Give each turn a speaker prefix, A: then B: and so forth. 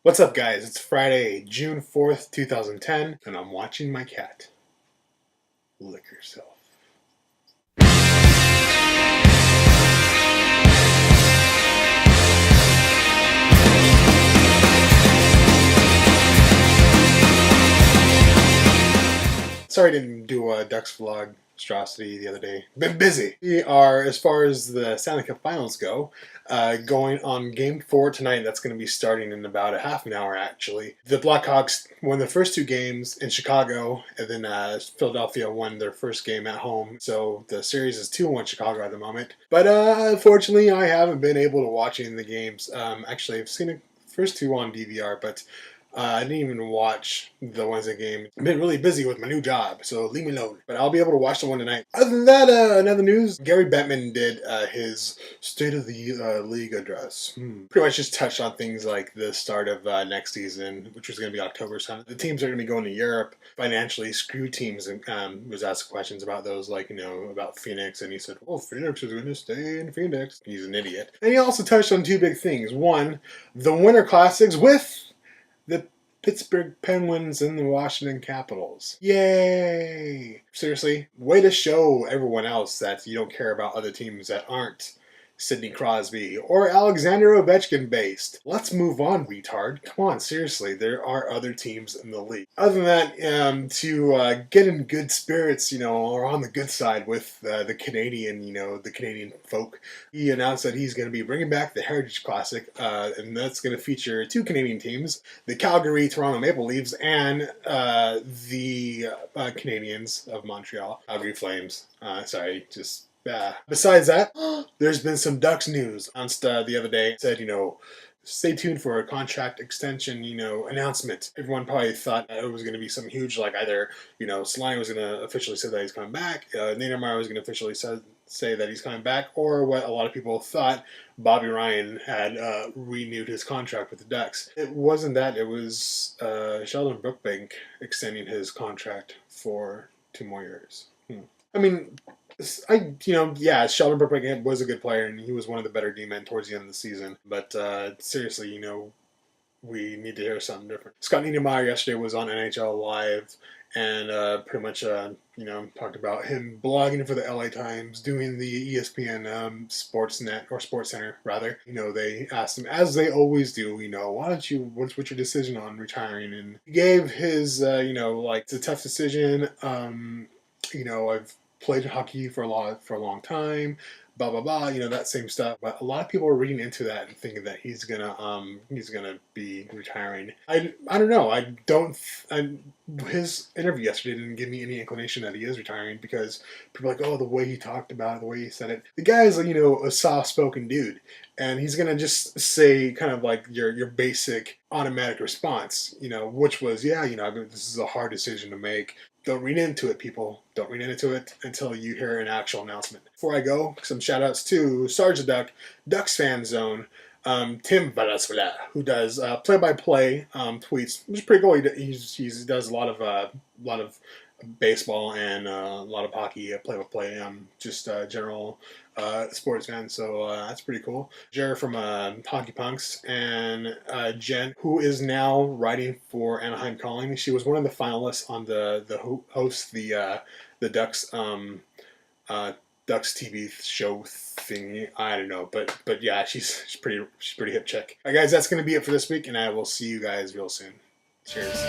A: What's up, guys? It's Friday, June 4th, 2010, and I'm watching my cat lick herself. Sorry I didn't do a Ducks Vlogstrosity the other day. Been busy. We are, as far as the Stanley Cup Finals go, going on Game 4 tonight. That's going to be starting in about a half an hour, actually. The Blackhawks won the first two games in Chicago, and then Philadelphia won their first game at home. So the series is 2-1 Chicago at the moment. But unfortunately, I haven't been able to watch any of the games. Actually, I've seen the first two on DVR, but I didn't even watch the Wednesday game. I've been really busy with my new job, so leave me alone. But I'll be able to watch the one tonight. Other than that, another news, Gary Bettman did his State of the League address. Pretty much just touched on things like the start of next season, which was going to be October 7th. The teams are going to be going to Europe, financially screwed teams, and was asked questions about those, like, about Phoenix, and he said, oh, Phoenix is going to stay in Phoenix. He's an idiot. And he also touched on two big things. One, the Winter Classics with the Pittsburgh Penguins and the Washington Capitals. Yay! Seriously, way to show everyone else that you don't care about other teams that aren't Sidney Crosby or Alexander Ovechkin based. Let's move on, retard. Come on, seriously, there are other teams in the league. Other than that, to get in good spirits, or on the good side with the Canadian, the Canadian folk, he announced that he's going to be bringing back the Heritage Classic, and that's going to feature two Canadian teams, the Calgary Toronto Maple Leafs and the Canadiens of Montreal, Calgary Flames. Besides that, there's been some Ducks news. Announced the other day, said, stay tuned for a contract extension, announcement. Everyone probably thought it was going to be some huge, like either, Slime was going to officially say that he's coming back, Niedermeyer was going to officially say that he's coming back, or what a lot of people thought, Bobby Ryan had renewed his contract with the Ducks. It wasn't that. It was Sheldon Brookbank extending his contract for 2 more years. I mean, Sheldon Brookbank was a good player, and he was one of the better D-men towards the end of the season. But seriously, we need to hear something different. Scott Niedermeyer yesterday was on NHL Live, and pretty much, talked about him blogging for the LA Times, doing the ESPN Sportsnet, or SportsCenter, rather. They asked him, as they always do, what's your decision on retiring? And he gave his, it's a tough decision. I've played hockey for a long time, blah blah blah, that same stuff. But a lot of people are reading into that and thinking that he's gonna be retiring. I don't know. His interview yesterday didn't give me any inclination that he is retiring, because people are like, oh, the way he talked about it, the way he said it. The guy's a soft-spoken dude, and he's gonna just say kind of like your basic automatic response, which was, this is a hard decision to make. Don't read into it, people. Don't read into it until you hear an actual announcement. Before I go, some shout-outs to Sarge Duck, Ducks Fan Zone, Tim Valasvela, who does play-by-play tweets, which is pretty cool. He does a lot of baseball and a lot of hockey play-by-play, just general sports fan, so that's pretty cool. Jer from Hockey Punks, and Jen, who is now writing for Anaheim Calling. She was one of the finalists on the host the Ducks Ducks TV show thingy. I don't know, but yeah, she's pretty hip chick. Alright, guys, that's gonna be it for this week, and I will see you guys real soon. Cheers.